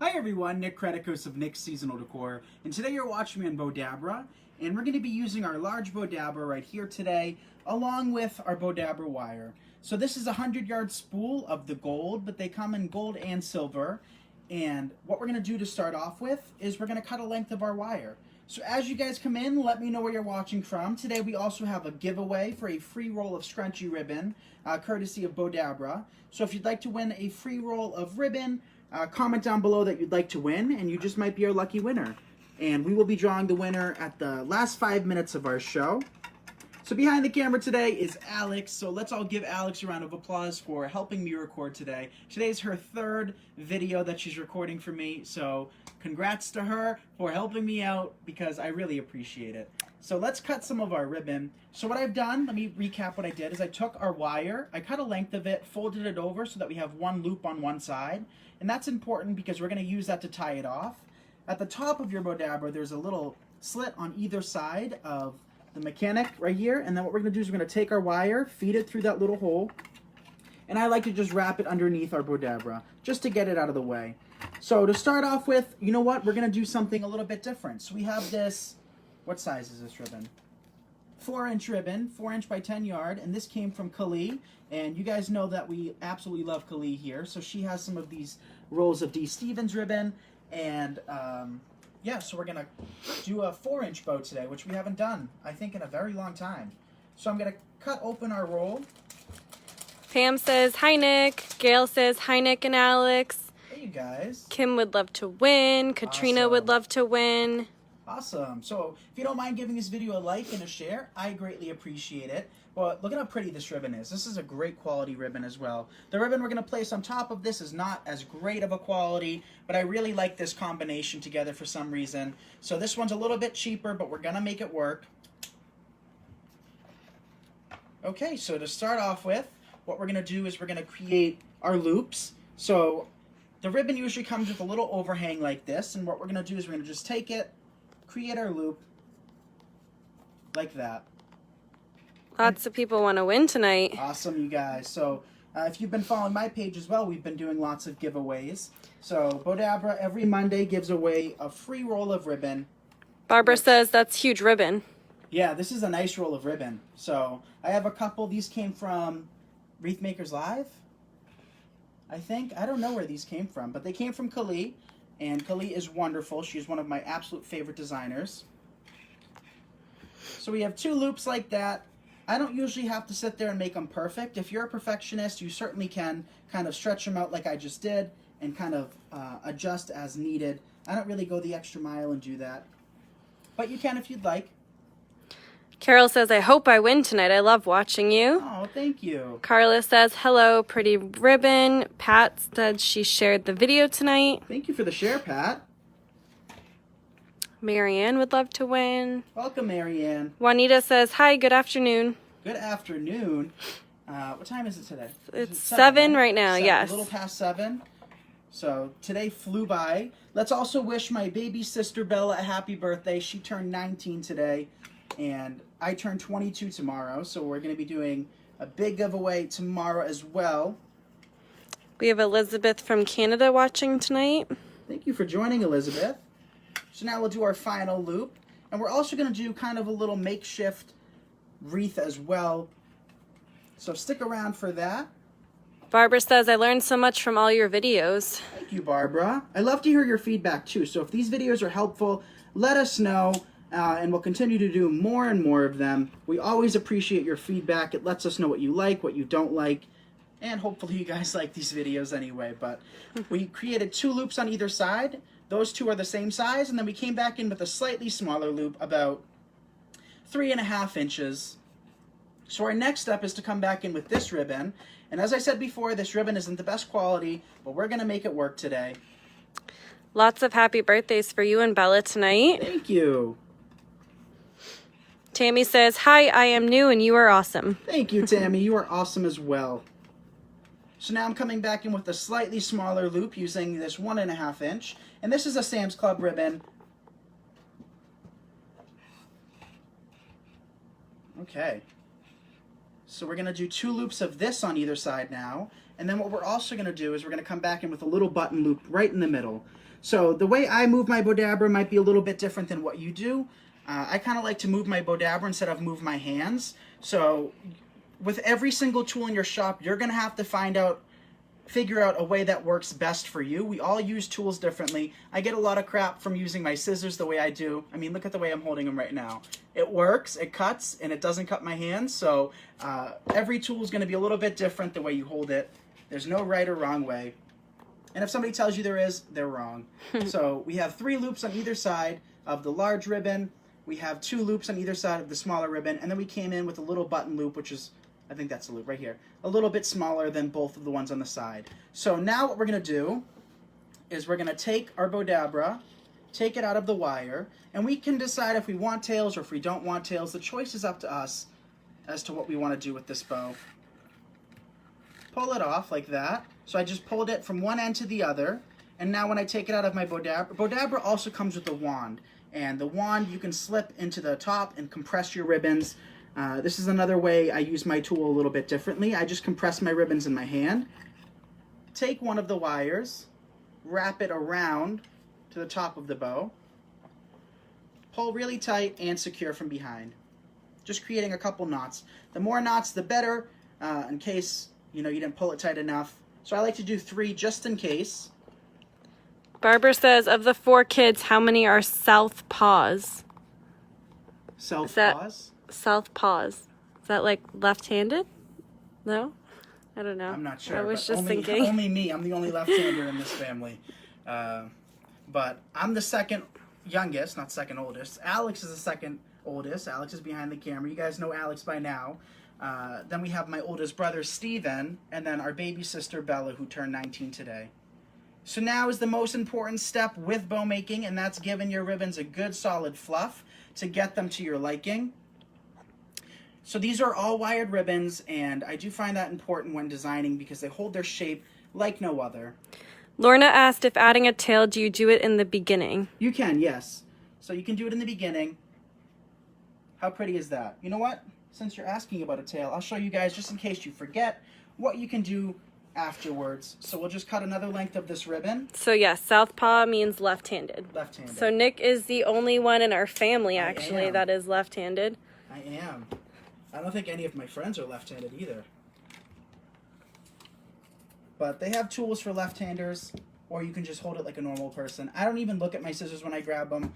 Hi everyone, Nick Kretikos of Nick's Seasonal Decor, and today you're watching me on Bowdabra, and we're going to be using our Large Bowdabra right here today, along with our Bowdabra wire. So this is a 100-yard spool of the gold, but they come in gold and silver, and what we're going to do to start off with is we're going to cut a length of our wire. So as you guys come in, let me know where you're watching from. Today we also have a giveaway for a free roll of scrunchy ribbon, courtesy of Bowdabra. So if you'd like to win a free roll of ribbon, comment down below that you'd like to win, and you just might be our lucky winner. And we will be drawing the winner at the last 5 minutes of our show. So behind the camera today is Alex, so let's all give Alex a round of applause for helping me record today. Today's her third video that she's recording for me, so congrats to her for helping me out because I really appreciate it. So let's cut some of our ribbon. So what I've done, let me recap what I did, is I took our wire, I cut a length of it, folded it over so that we have one loop on one side. And that's important because we're going to use that to tie it off. At the top of your Bowdabra, there's a little slit on either side of the mechanic right here. And then what we're going to do is we're going to take our wire, feed it through that little hole. And I like to just wrap it underneath our Bowdabra just to get it out of the way. So to start off with, you know what? We're going to do something a little bit different. So we have this, what size is this ribbon? 4-inch ribbon, 4-inch by 10-yard, and this came from Kali. And you guys know that we absolutely love Kali here. So she has some of these rolls of D. Stevens ribbon, and yeah, so we're gonna do a 4-inch bow today, which we haven't done, I think, in a very long time. So I'm gonna cut open our roll. Pam says, hi Nick. Gail says, hi Nick and Alex. Hey you guys. Kim would love to win. Katrina would love to win. Awesome. So if you don't mind giving this video a like and a share, I greatly appreciate it. Well, look at how pretty this ribbon is. This is a great quality ribbon as well. The ribbon we're going to place on top of this is not as great of a quality, but I really like this combination together for some reason. So this one's a little bit cheaper, but we're going to make it work. Okay, so to start off with, what we're going to do is we're going to create our loops. So the ribbon usually comes with a little overhang like this, and what we're going to do is we're going to just take it, create our loop like that. Lots of people want to win tonight. Awesome, you guys. So if you've been following my page as well, we've been doing lots of giveaways. So Bowdabra every Monday gives away a free roll of ribbon. Barbara says that's huge ribbon. Yeah, this is a nice roll of ribbon. So I have a couple. These came from Wreath Makers Live, I think. I don't know where these came from, but they came from Kali. And Kali is wonderful. She's one of my absolute favorite designers. So we have 2 loops like that. I don't usually have to sit there and make them perfect. If you're a perfectionist, you certainly can kind of stretch them out like I just did and kind of adjust as needed. I don't really go the extra mile and do that. But you can if you'd like. Carol says, I hope I win tonight. I love watching you. Oh, thank you. Carla says, hello, pretty ribbon. Pat said she shared the video tonight. Thank you for the share, Pat. Marianne would love to win. Welcome, Marianne. Juanita says, hi, good afternoon. Good afternoon. What time is it today? It's 7 right now, 7, yes. A little past 7. So today flew by. Let's also wish my baby sister Bella a happy birthday. She turned 19 today, and I turn 22 tomorrow. So we're going to be doing a big giveaway tomorrow as well. We have Elizabeth from Canada watching tonight. Thank you for joining, Elizabeth. So now we'll do our final loop. And we're also going to do kind of a little makeshift wreath as well. So stick around for that. Barbara says, I learned so much from all your videos. Thank you, Barbara. I love to hear your feedback too. So if these videos are helpful, let us know. And we'll continue to do more and more of them. We always appreciate your feedback. It lets us know what you like, what you don't like. And hopefully you guys like these videos anyway. But we created 2 loops on either side. Those 2 are the same size. And then we came back in with a slightly smaller loop, about 3.5 inches. So our next step is to come back in with this ribbon. And as I said before, this ribbon isn't the best quality, but we're going to make it work today. Lots of happy birthdays for you and Bella tonight. Thank you. Tammy says, hi, I am new and you are awesome. Thank you, Tammy. You are awesome as well. So now I'm coming back in with a slightly smaller loop using this 1.5 inch. And this is a Sam's Club ribbon. Okay. So we're going to do 2 loops of this on either side now. And then what we're also going to do is we're going to come back in with a little button loop right in the middle. So the way I move my Bowdabra might be a little bit different than what you do. I kind of like to move my Bowdabra instead of move my hands. So with every single tool in your shop, you're going to have to figure out a way that works best for you. We all use tools differently. I get a lot of crap from using my scissors the way I do. I mean, look at the way I'm holding them right now. It works, it cuts, and it doesn't cut my hands. So every tool is going to be a little bit different the way you hold it. There's no right or wrong way. And if somebody tells you there is, they're wrong. So we have 3 loops on either side of the large ribbon. We have 2 loops on either side of the smaller ribbon. And then we came in with a little button loop, which is, I think that's the loop right here, a little bit smaller than both of the ones on the side. So now what we're going to do is we're going to take our Bowdabra, take it out of the wire, and we can decide if we want tails or if we don't want tails. The choice is up to us as to what we want to do with this bow. Pull it off like that. So I just pulled it from one end to the other, and now when I take it out of my Bowdabra also comes with a wand. And the wand you can slip into the top and compress your ribbons. This is another way I use my tool a little bit differently. I just compress my ribbons in my hand, take one of the wires, wrap it around to the top of the bow, pull really tight and secure from behind, just creating a couple knots. The more knots, the better, in case you didn't pull it tight enough. So I like to do 3 just in case. Barbara says, of the 4 kids, how many are southpaws? Southpaws? Southpaws. Is that like left-handed? No? I don't know. I'm not sure. I was just thinking. Only me. I'm the only left-hander in this family. But I'm the second youngest, not second oldest. Alex is the second oldest. Alex is behind the camera. You guys know Alex by now. Then we have my oldest brother, Steven, and then our baby sister, Bella, who turned 19 today. So now is the most important step with bow making, and that's giving your ribbons a good solid fluff to get them to your liking. So these are all wired ribbons, and I do find that important when designing because they hold their shape like no other. Lorna asked if adding a tail, do you do it in the beginning? You can, yes. So you can do it in the beginning. How pretty is that? You know what? Since you're asking about a tail, I'll show you guys, just in case you forget, what you can do afterwards. So we'll just cut another length of this ribbon. So yes, southpaw means left-handed. Left-handed. So Nick is the only one in our family, actually, that is left-handed. I am. I don't think any of my friends are left-handed either. But they have tools for left-handers, or you can just hold it like a normal person. I don't even look at my scissors when I grab them.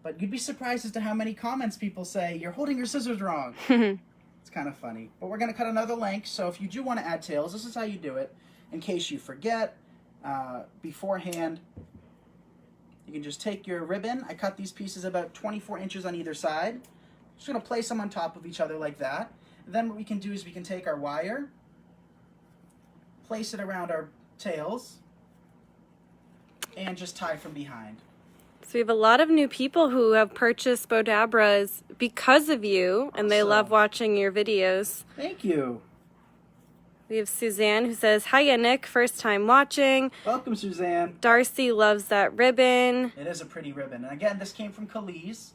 But you'd be surprised as to how many comments people say, you're holding your scissors wrong. It's kind of funny. But we're going to cut another length, so if you do want to add tails, this is how you do it. In case you forget beforehand, you can just take your ribbon. I cut these pieces about 24 inches on either side. Just going to place them on top of each other like that. And then what we can do is we can take our wire, place it around our tails, and just tie from behind. So we have a lot of new people who have purchased Bowdabras because of you, and they love watching your videos. Thank you. We have Suzanne who says, hiya Nick, first time watching. Welcome, Suzanne. Darcy loves that ribbon. It is a pretty ribbon. And again, this came from Khalees.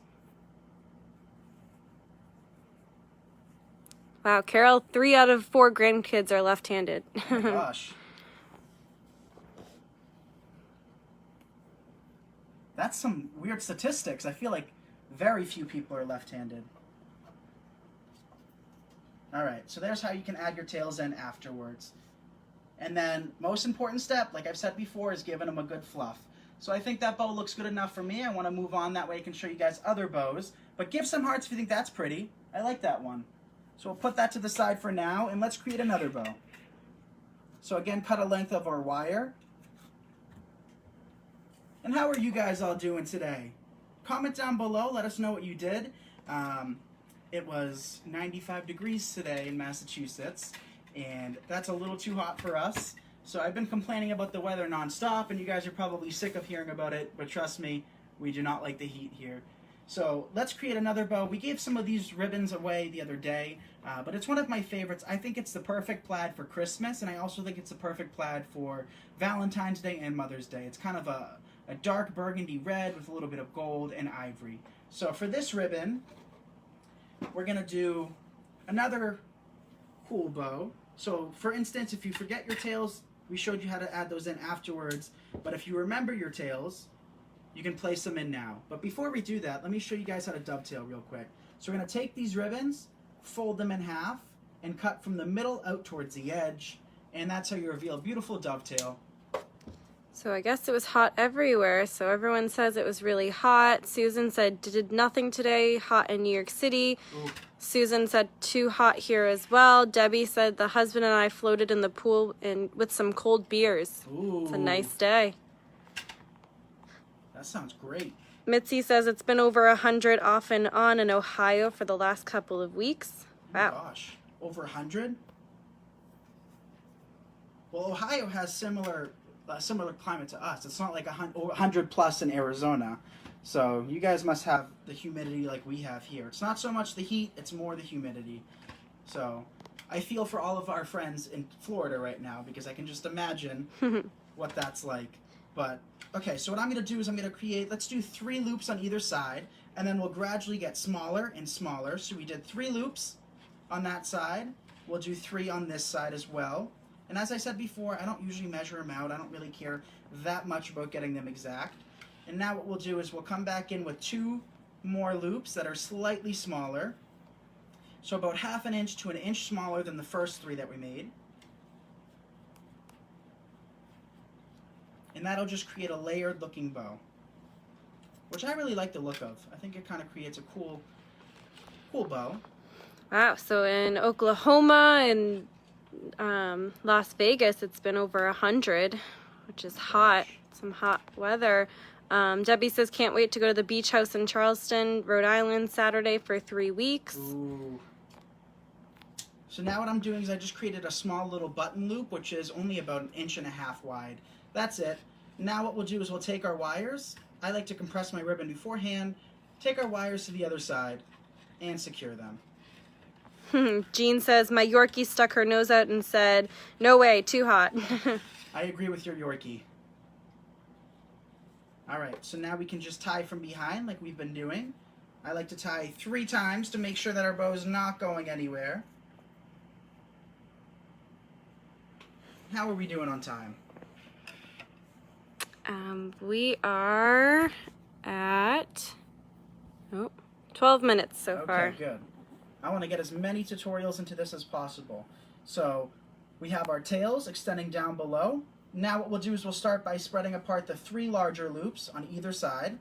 Wow, Carol, 3 out of 4 grandkids are left-handed. Oh my gosh. That's some weird statistics. I feel like very few people are left-handed. All right, so there's how you can add your tails in afterwards. And then, most important step, like I've said before, is giving them a good fluff. So I think that bow looks good enough for me. I want to move on, that way I can show you guys other bows. But give some hearts if you think that's pretty. I like that one. So we'll put that to the side for now, and let's create another bow. So again, cut a length of our wire. And how are you guys all doing today? Comment down below, let us know what you did. It was 95 degrees today in Massachusetts, and that's a little too hot for us. So I've been complaining about the weather nonstop, and you guys are probably sick of hearing about it, but trust me, we do not like the heat here. So let's create another bow. We gave some of these ribbons away the other day, but it's one of my favorites. I think it's the perfect plaid for Christmas, and I also think it's the perfect plaid for Valentine's Day and Mother's Day. It's kind of a dark burgundy red with a little bit of gold and ivory. So for this ribbon, we're going to do another cool bow. So for instance, if you forget your tails, we showed you how to add those in afterwards. But if you remember your tails, you can place them in now. But before we do that, let me show you guys how to dovetail real quick. So we're going to take these ribbons, fold them in half, and cut from the middle out towards the edge. And that's how you reveal a beautiful dovetail. So I guess it was hot everywhere. So everyone says it was really hot. Susan said did nothing today, hot in New York City. Ooh. Susan said too hot here as well. Debbie said the husband and I floated in the pool with some cold beers. Ooh. It's a nice day. That sounds great. Mitzi says it's been over 100 off and on in Ohio for the last couple of weeks. Wow. Oh my gosh, over 100? Well, Ohio has similar climate to us. It's not like 100 plus in Arizona. So you guys must have the humidity like we have here. It's not so much the heat, it's more the humidity. So I feel for all of our friends in Florida right now because I can just imagine what that's like. But, okay, so what I'm going to do is I'm going to create, let's do 3 loops on either side, and then we'll gradually get smaller and smaller. So we did 3 loops on that side. We'll do 3 on this side as well. And as I said before, I don't usually measure them out. I don't really care that much about getting them exact. And now what we'll do is we'll come back in with 2 more loops that are slightly smaller. So about 1/2 inch to 1 inch smaller than the first 3 that we made. And that'll just create a layered looking bow, which I really like the look of. I think it kind of creates a cool bow. Wow, so in Oklahoma and Las Vegas, it's been over 100, which is hot. Some hot weather. Debbie says can't wait to go to the beach house in Charleston, Rhode Island, Saturday for 3 weeks. Ooh. So now what I'm doing is I just created a small little button loop, which is only about 1.5 inches wide. That's it. Now what we'll do is we'll take our wires. I like to compress my ribbon beforehand. Take our wires to the other side and secure them. Jean says my Yorkie stuck her nose out and said, "No way, too hot." I agree with your Yorkie. Alright, so now we can just tie from behind like we've been doing. I like to tie 3 times to make sure that our bow is not going anywhere. How are we doing on time? We are at 12 minutes so far. Okay, good. I want to get as many tutorials into this as possible. So we have our tails extending down below. Now what we'll do is we'll start by spreading apart the 3 larger loops on either side.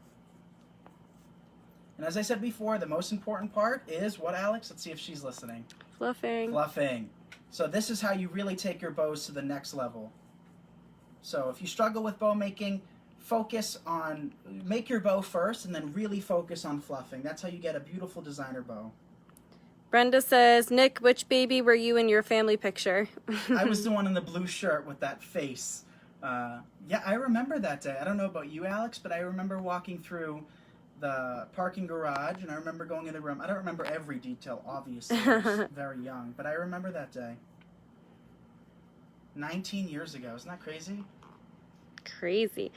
And as I said before, the most important part is what, Alex? Let's see if she's listening. Fluffing. Fluffing. So this is how you really take your bows to the next level. So if you struggle with bow making, make your bow first and then really focus on fluffing. That's how you get a beautiful designer bow. Brenda says, Nick, which baby were you in your family picture? I was the one in the blue shirt with that face. Yeah, I remember that day. I don't know about you, Alex, but I remember walking through the parking garage, and I remember going in the room. I don't remember every detail, obviously. I was very young, but I remember that day. 19 years ago. Isn't that crazy? Crazy.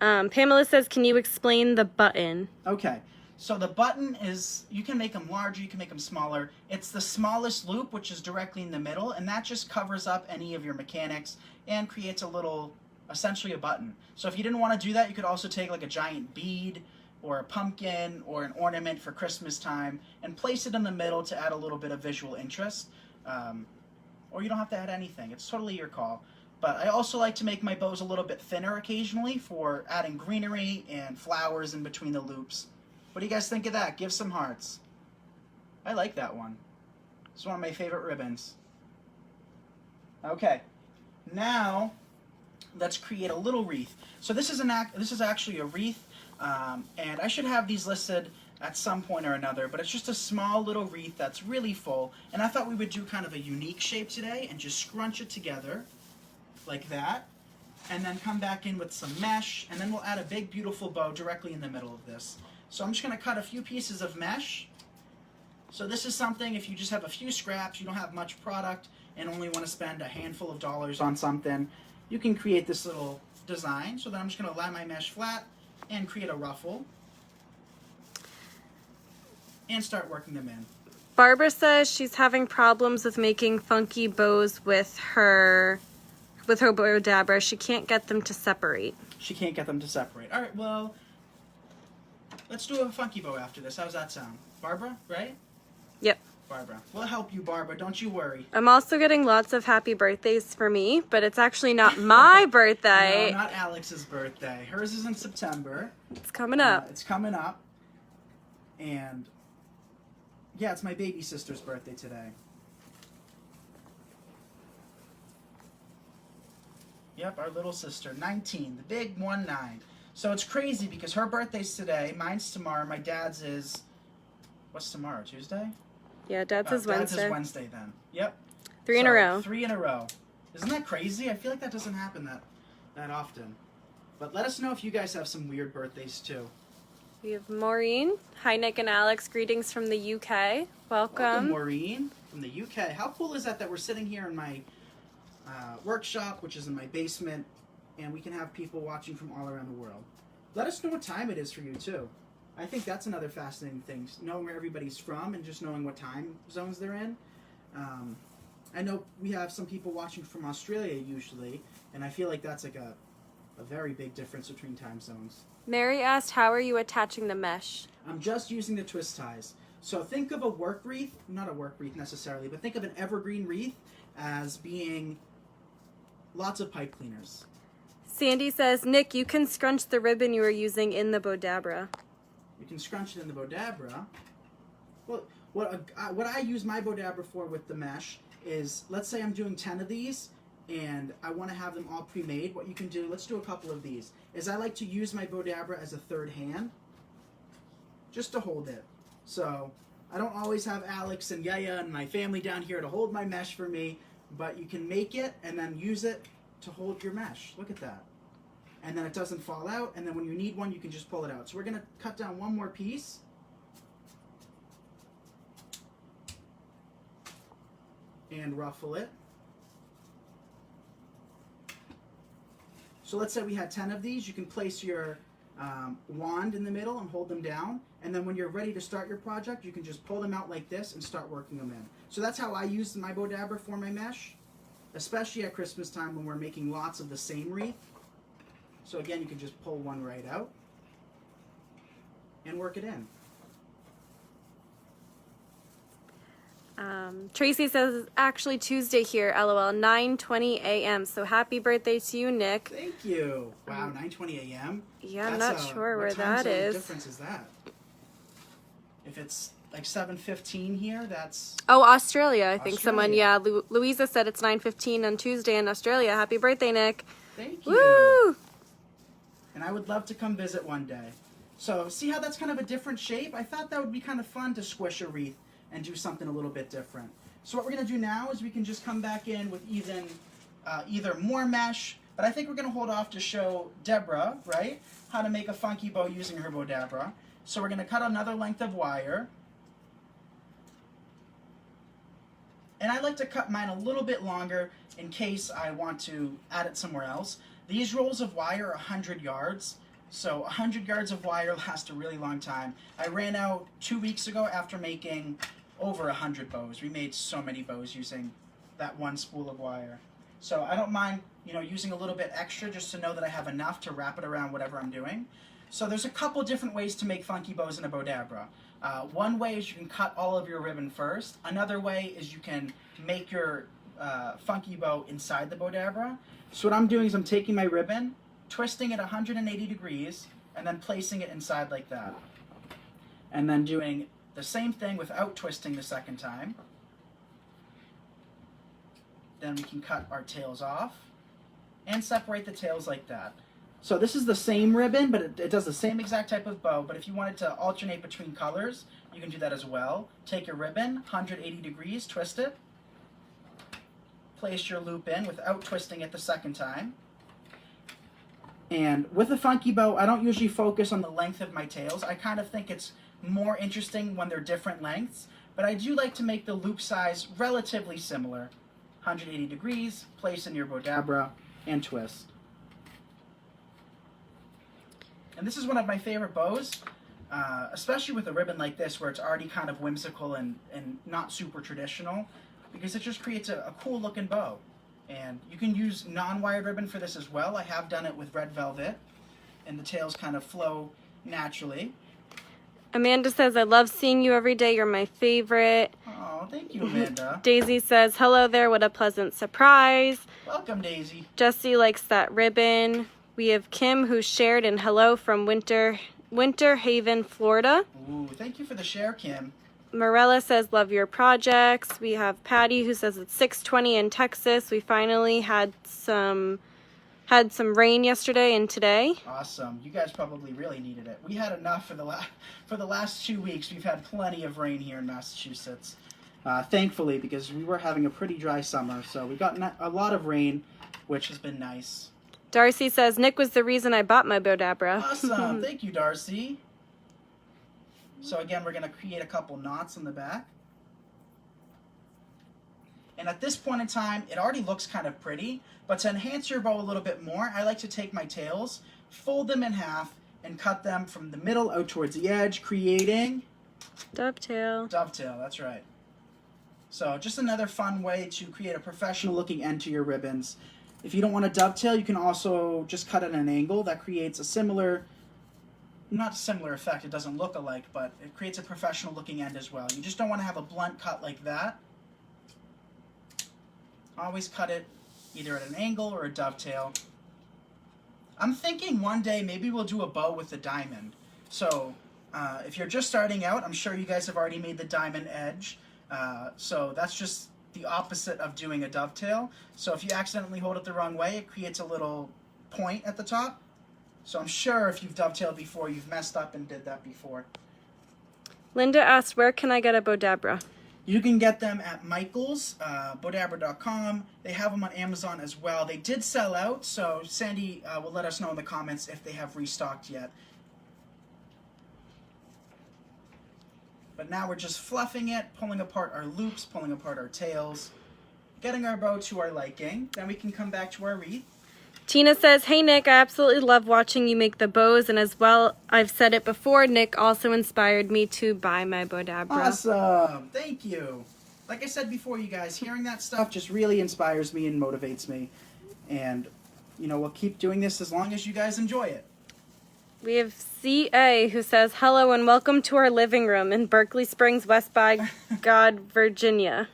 Pamela says, can you explain the button? Okay. So the button is, you can make them larger, you can make them smaller. It's the smallest loop, which is directly in the middle, and that just covers up any of your mechanics and creates a little, essentially a button. So if you didn't want to do that, you could also take like a giant bead or a pumpkin or an ornament for Christmas time and place it in the middle to add a little bit of visual interest. Or you don't have to add anything. It's totally your call. But I also like to make my bows a little bit thinner occasionally for adding greenery and flowers in between the loops. What do you guys think of that? Give some hearts. I like that one. It's one of my favorite ribbons. Okay, now let's create a little wreath. So this is actually a wreath, and I should have these listed at some point or another, but it's just a small little wreath that's really full, and I thought we would do kind of a unique shape today and just scrunch it together like that, and then come back in with some mesh, and then we'll add a big beautiful bow directly in the middle of this. So I'm just going to cut a few pieces of mesh. So this is something, if you just have a few scraps, you don't have much product, and only want to spend a handful of dollars on something, you can create this little design. So then I'm just going to lie my mesh flat and create a ruffle and start working them in. Barbara says she's having problems with making funky bows with her Bowdabra. She can't get them to separate. She can't get them to separate. All right, well, let's do a funky bow after this. How's that sound? Barbara, right? Yep. Barbara. We'll help you, Barbara. Don't you worry. I'm also getting lots of happy birthdays for me, but it's actually not my birthday. No, not Alex's birthday. Hers is in September. It's coming up. It's coming up. And yeah, it's my baby sister's birthday today. Yep, our little sister, 19, the big 1-9. So it's crazy because her birthday's today, mine's tomorrow, my dad's is, what's tomorrow, Tuesday? Yeah, Dad's is Wednesday. Dad's is Wednesday then. Yep. 3 in a row. 3 in a row. Isn't that crazy? I feel like that doesn't happen that often. But let us know if you guys have some weird birthdays too. We have Maureen. Hi, Nick and Alex. Greetings from the UK. Welcome, Maureen, from the UK. How cool is that we're sitting here in my workshop, which is in my basement, and we can have people watching from all around the world. Let us know what time it is for you too. I think that's another fascinating thing, knowing where everybody's from and just knowing what time zones they're in. I know we have some people watching from Australia usually, and I feel like that's like a very big difference between time zones. Mary asked, how are you attaching the mesh? I'm just using the twist ties. So think of a work wreath, not a work wreath necessarily, but think of an evergreen wreath as being lots of pipe cleaners. Sandy says, Nick, you can scrunch the ribbon you were using in the Bowdabra. You can scrunch it in the Bowdabra. Well, what I use my Bowdabra for with the mesh is, let's say I'm doing 10 of these, and I want to have them all pre-made. What you can do, let's do a couple of these, is I like to use my Bowdabra as a third hand, just to hold it. So I don't always have Alex and Yaya and my family down here to hold my mesh for me, but you can make it and then use it to hold your mesh. Look at that. And then it doesn't fall out, and then when you need one, you can just pull it out. So we're going to cut down one more piece. And ruffle it. So let's say we had 10 of these. You can place your wand in the middle and hold them down. And then when you're ready to start your project, you can just pull them out like this and start working them in. So that's how I use my Bowdabra for my mesh, especially at Christmas time when we're making lots of the same wreath. So again, you can just pull one right out and work it in. Tracy says it's actually Tuesday here, LOL, 9:20 a.m. So happy birthday to you, Nick. Thank you. Wow, 9:20 a.m. Yeah, I'm not sure where that is. What difference is that? If it's like 7:15 here, that's... Oh, Australia, I think Australia. someone, Louisa said it's 9:15 on Tuesday in Australia. Happy birthday, Nick. Thank you. Woo! And I would love to come visit one day. So, see how that's kind of a different shape? I thought that would be kind of fun to squish a wreath and do something a little bit different. So what we're going to do now is we can just come back in with either more mesh, but I think we're going to hold off to show Deborah, right, how to make a funky bow using her Bowdabra. So we're going to cut another length of wire. And I like to cut mine a little bit longer in case I want to add it somewhere else. These rolls of wire are 100 yards. So 100 yards of wire lasts a really long time. I ran out 2 weeks ago after making over 100 bows. We made so many bows using that one spool of wire. So I don't mind, using a little bit extra just to know that I have enough to wrap it around whatever I'm doing. So there's a couple different ways to make funky bows in a Bowdabra. One way is you can cut all of your ribbon first. Another way is you can make your funky bow inside the Bowdabra. So what I'm doing is I'm taking my ribbon, twisting it 180 degrees, and then placing it inside like that. And then doing the same thing without twisting the second time. Then we can cut our tails off and separate the tails like that. So this is the same ribbon, but it does the same exact type of bow, but if you wanted to alternate between colors, you can do that as well. Take your ribbon, 180 degrees, twist it, place your loop in without twisting it the second time. And with a funky bow, I don't usually focus on the length of my tails. I kind of think it's more interesting when they're different lengths, but I do like to make the loop size relatively similar. 180 degrees, place in your Bowdabra, and twist. And this is one of my favorite bows. especially with a ribbon like this where it's already kind of whimsical and not super traditional, because it just creates a cool looking bow. And you can use non-wired ribbon for this as well. I have done it with red velvet, and the tails kind of flow naturally. Amanda says, I love seeing you every day. You're my favorite. Oh, thank you, Amanda. Daisy says, hello there. What a pleasant surprise. Welcome, Daisy. Jessie likes that ribbon. We have Kim who shared, and hello from Winter Haven, Florida. Ooh, thank you for the share, Kim. Morella says, love your projects. We have Patty who says it's 6:20 in Texas. We finally had some rain yesterday and today. Awesome. You guys probably really needed it. We had enough for the last 2 weeks. We've had plenty of rain here in Massachusetts. Thankfully, because we were having a pretty dry summer, so we got a lot of rain, which has been nice. Darcy says, Nick was the reason I bought my Bowdabra. Awesome. Thank you, Darcy. So again, we're going to create a couple knots in the back. And at this point in time, it already looks kind of pretty, but to enhance your bow a little bit more, I like to take my tails, fold them in half, and cut them from the middle out towards the edge, creating... Dovetail. Dovetail, that's right. So just another fun way to create a professional looking end to your ribbons. If you don't want to dovetail, you can also just cut at an angle. That creates a similar... not a similar effect, it doesn't look alike, but it creates a professional looking end as well. You just don't want to have a blunt cut like that. Always cut it either at an angle or a dovetail. I'm thinking one day maybe we'll do a bow with a diamond. So if you're just starting out, I'm sure you guys have already made the diamond edge. So that's just the opposite of doing a dovetail. So if you accidentally hold it the wrong way, it creates a little point at the top. So I'm sure if you've dovetailed before, you've messed up and did that before. Linda asked, where can I get a Bowdabra? You can get them at Michael's, Bowdabra.com. They have them on Amazon as well. They did sell out, so Sandy will let us know in the comments if they have restocked yet. But now we're just fluffing it, pulling apart our loops, pulling apart our tails, getting our bow to our liking. Then we can come back to our wreath. Tina says, hey Nick, I absolutely love watching you make the bows, and as well, I've said it before, Nick also inspired me to buy my Bowdabra. Awesome! Thank you! Like I said before, you guys, hearing that stuff just really inspires me and motivates me. And, you know, we'll keep doing this as long as you guys enjoy it. We have CA who says, hello and welcome to our living room in Berkeley Springs, West by God, Virginia.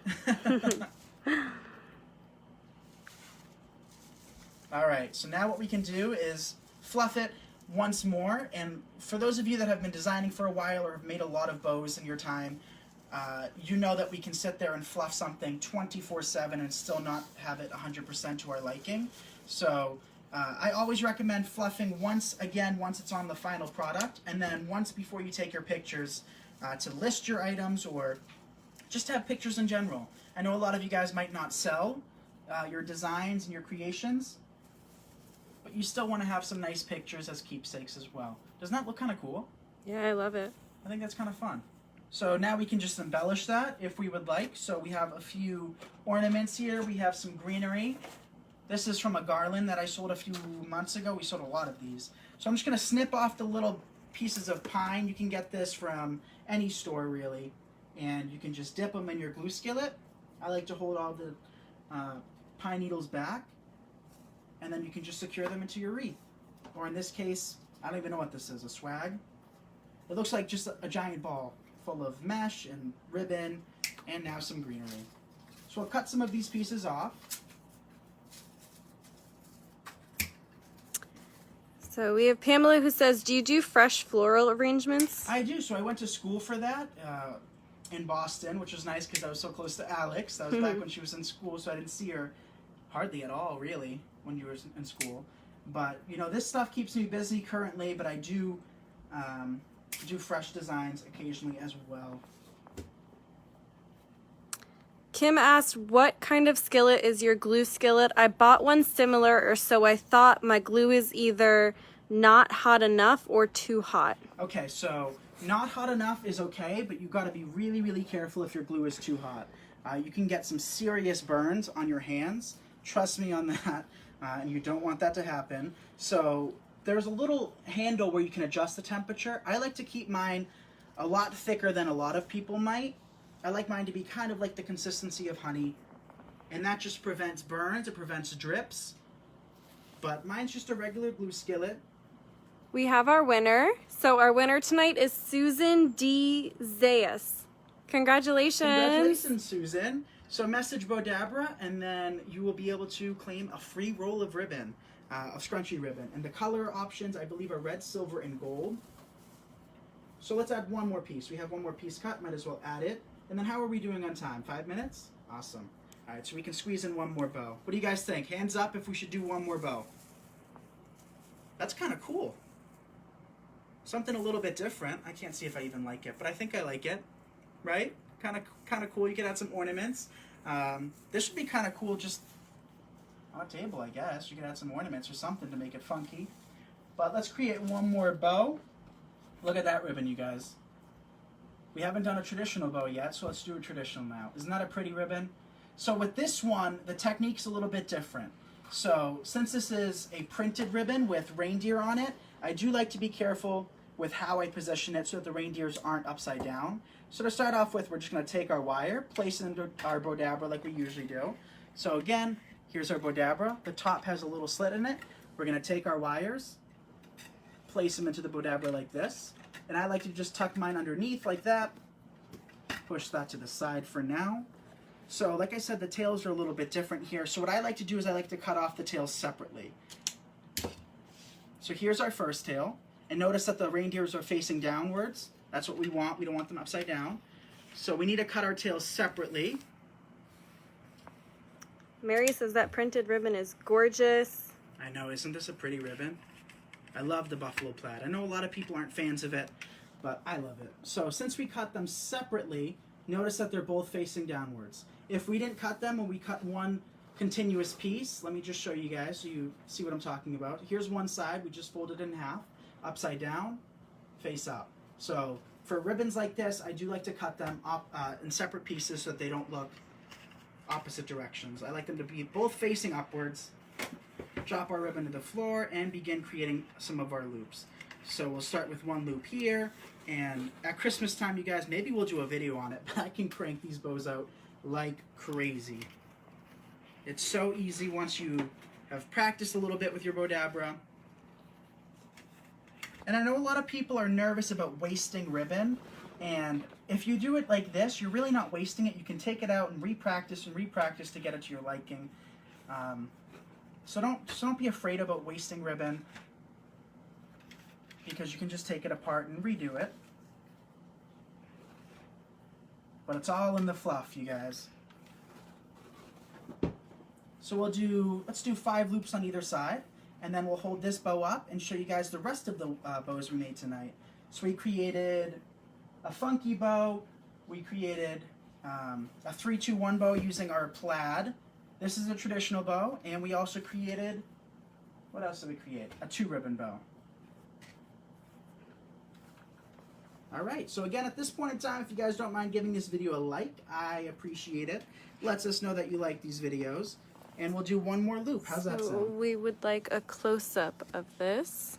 Alright, so now what we can do is fluff it once more, and for those of you that have been designing for a while or have made a lot of bows in your time, you know that we can sit there and fluff something 24/7 and still not have it 100% to our liking. So I always recommend fluffing once it's on the final product, and then once before you take your pictures to list your items or just have pictures in general. I know a lot of you guys might not sell your designs and your creations, but you still want to have some nice pictures as keepsakes as well. Doesn't that look kind of cool? Yeah, I love it. I think that's kind of fun. So now we can just embellish that if we would like. So we have a few ornaments here. We have some greenery. This is from a garland that I sold a few months ago. We sold a lot of these. So I'm just going to snip off the little pieces of pine. You can get this from any store really. And you can just dip them in your glue skillet. I like to hold all the pine needles back. And then you can just secure them into your wreath. Or in this case, I don't even know what this is, a swag? It looks like just a giant ball full of mesh and ribbon and now some greenery. So I'll cut some of these pieces off. So we have Pamela who says, do you do fresh floral arrangements? I do. So I went to school for that in Boston, which was nice because I was so close to Alex. That was back when she was in school, so I didn't see her hardly at all, really, when you were in school. But, you know, this stuff keeps me busy currently, but I do do fresh designs occasionally as well. Kim asked, what kind of skillet is your glue skillet? I bought one similar, or so I thought. My glue is either not hot enough or too hot. Okay, so not hot enough is okay, but you've got to be really, really careful if your glue is too hot. You can get some serious burns on your hands. Trust me on that, and you don't want that to happen. So there's a little handle where you can adjust the temperature. I like to keep mine a lot thicker than a lot of people might. I like mine to be kind of like the consistency of honey, and that just prevents burns, it prevents drips. But mine's just a regular glue skillet. We have our winner. So our winner tonight is Susan D. Zayas. Congratulations. Congratulations, Susan. So message Bowdabra, and then you will be able to claim a free roll of ribbon, of scrunchy ribbon. And the color options, I believe, are red, silver, and gold. So let's add one more piece. We have one more piece cut. Might as well add it. And then how are we doing on time? 5 minutes? Awesome. All right, so we can squeeze in one more bow. What do you guys think? Hands up if we should do one more bow. That's kind of cool. Something a little bit different. I can't see if I even like it, but I think I like it. Right? Kind of cool. You could add some ornaments. This would be kind of cool just on a table, I guess. You could add some ornaments or something to make it funky. But let's create one more bow. Look at that ribbon, you guys. We haven't done a traditional bow yet, so let's do a traditional now. Isn't that a pretty ribbon? So with this one, the technique's a little bit different. So since this is a printed ribbon with reindeer on it, I do like to be careful with how I position it so that the reindeers aren't upside down. So to start off with, we're just going to take our wire, place it into our Bowdabra like we usually do. So again, here's our Bowdabra. The top has a little slit in it. We're going to take our wires, place them into the Bowdabra like this. And I like to just tuck mine underneath like that. Push that to the side for now. So like I said, the tails are a little bit different here. So what I like to do is I like to cut off the tails separately. So here's our first tail. And notice that the reindeers are facing downwards. That's what we want. We don't want them upside down. So we need to cut our tails separately. Mary says that printed ribbon is gorgeous. I know, isn't this a pretty ribbon? I love the buffalo plaid. I know a lot of people aren't fans of it, but I love it. So since we cut them separately, notice that they're both facing downwards. If we didn't cut them and we cut one continuous piece, let me just show you guys so you see what I'm talking about. Here's one side, we just folded it in half, upside down, face up. So for ribbons like this, I do like to cut them up in separate pieces so that they don't look opposite directions. I like them to be both facing upwards. Drop our ribbon to the floor and begin creating some of our loops. So we'll start with one loop here, and at Christmas time, you guys, maybe we'll do a video on it, but I can crank these bows out like crazy. It's so easy once you have practiced a little bit with your Bowdabra. And I know a lot of people are nervous about wasting ribbon, and if you do it like this, you're really not wasting it. You can take it out and re-practice to get it to your liking. So don't be afraid about wasting ribbon, because you can just take it apart and redo it. But it's all in the fluff, you guys. So let's do 5 loops on either side, and then we'll hold this bow up and show you guys the rest of the bows we made tonight. So we created a funky bow, we created a 3-2-1 bow using our plaid. This is a traditional bow, and we also created, what else did we create? A 2-ribbon bow. Alright, so again, at this point in time, if you guys don't mind giving this video a like, I appreciate it. Lets us know that you like these videos. And we'll do one more loop. How's that sound? We would like a close-up of this.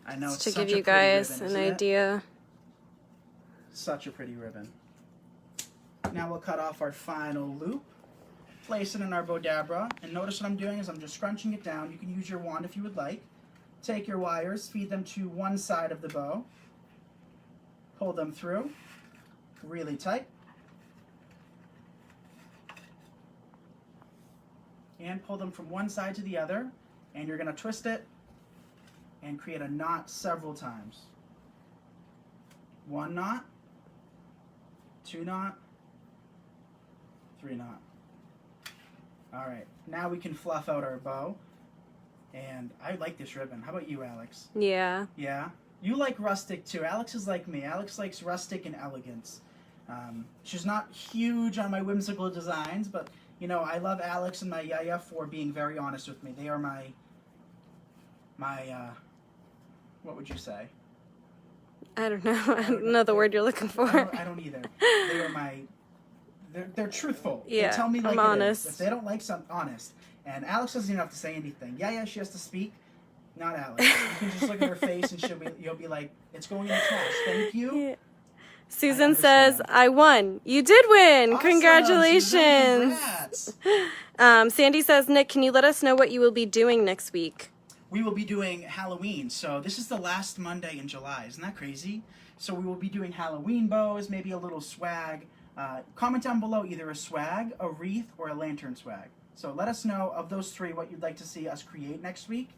I know, it's to such give you a pretty guys ribbon, an isn't it? idea. Such a pretty ribbon. Now we'll cut off our final loop, place it in our Bowdabra, and notice what I'm doing is I'm just scrunching it down. You can use your wand if you would like. Take your wires, feed them to one side of the bow, pull them through really tight, and pull them from one side to the other, and you're going to twist it and create a knot several times. 1 knot, 2 knot, 3 knot. Alright, now we can fluff out our bow, and I like this ribbon. How about you, Alex? Yeah. Yeah? You like rustic too. Alex is like me. Alex likes rustic and elegance. She's not huge on my whimsical designs, but you know, I love Alex and my Yaya for being very honest with me. They are my what would you say? I don't know. I don't know the word you're looking for. I don't either. They are they're truthful. Yeah, they tell me like I'm it honest. is. If they don't like something, honest. And Alex doesn't even have to say anything. Yaya, she has to speak. Not Alex. You can just look at her face and you'll be like, it's going in the trash. Thank you. Yeah. Susan says, I won. You did win. Awesome, Congratulations. Susan, congrats. Sandy says, Nick, can you let us know what you will be doing next week? We will be doing Halloween. So this is the last Monday in July. Isn't that crazy? So we will be doing Halloween bows, maybe a little swag. Comment down below either a swag, a wreath, or a lantern swag. So let us know of those three what you'd like to see us create next week.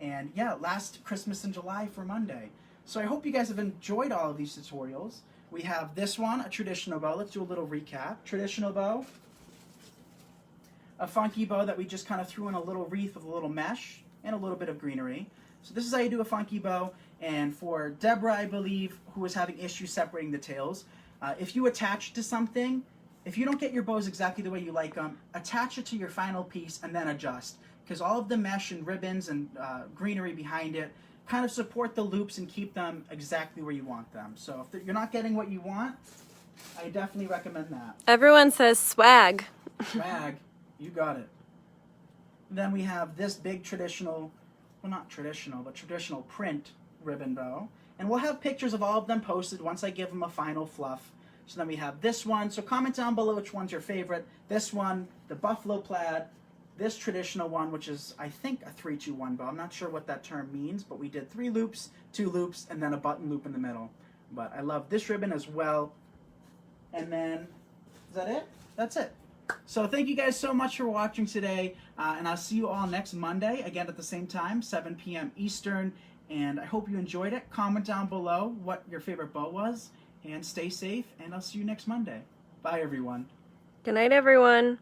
And yeah, last Christmas in July for Monday. So I hope you guys have enjoyed all of these tutorials. We have this one, a traditional bow. Let's do a little recap. Traditional bow. A funky bow that we just kind of threw in a little wreath with a little mesh and a little bit of greenery. So this is how you do a funky bow. And for Deborah, I believe, who was having issues separating the tails, if you attach to something, if you don't get your bows exactly the way you like them, attach it to your final piece and then adjust. Because all of the mesh and ribbons and greenery behind it kind of support the loops and keep them exactly where you want them. So if you're not getting what you want, I definitely recommend that. Everyone says swag. Swag, you got it. Then we have this big traditional, well not traditional, but traditional print ribbon bow. And we'll have pictures of all of them posted once I give them a final fluff. So then we have this one. So comment down below which one's your favorite. This one, the buffalo plaid, this traditional one, which is, I think, a 3-2-1 bow. I'm not sure what that term means, but we did 3 loops, 2 loops, and then a button loop in the middle. But I love this ribbon as well. And then, is that it? That's it. So thank you guys so much for watching today, and I'll see you all next Monday, again at the same time, 7 p.m. Eastern, and I hope you enjoyed it. Comment down below what your favorite bow was, and stay safe, and I'll see you next Monday. Bye, everyone. Good night, everyone.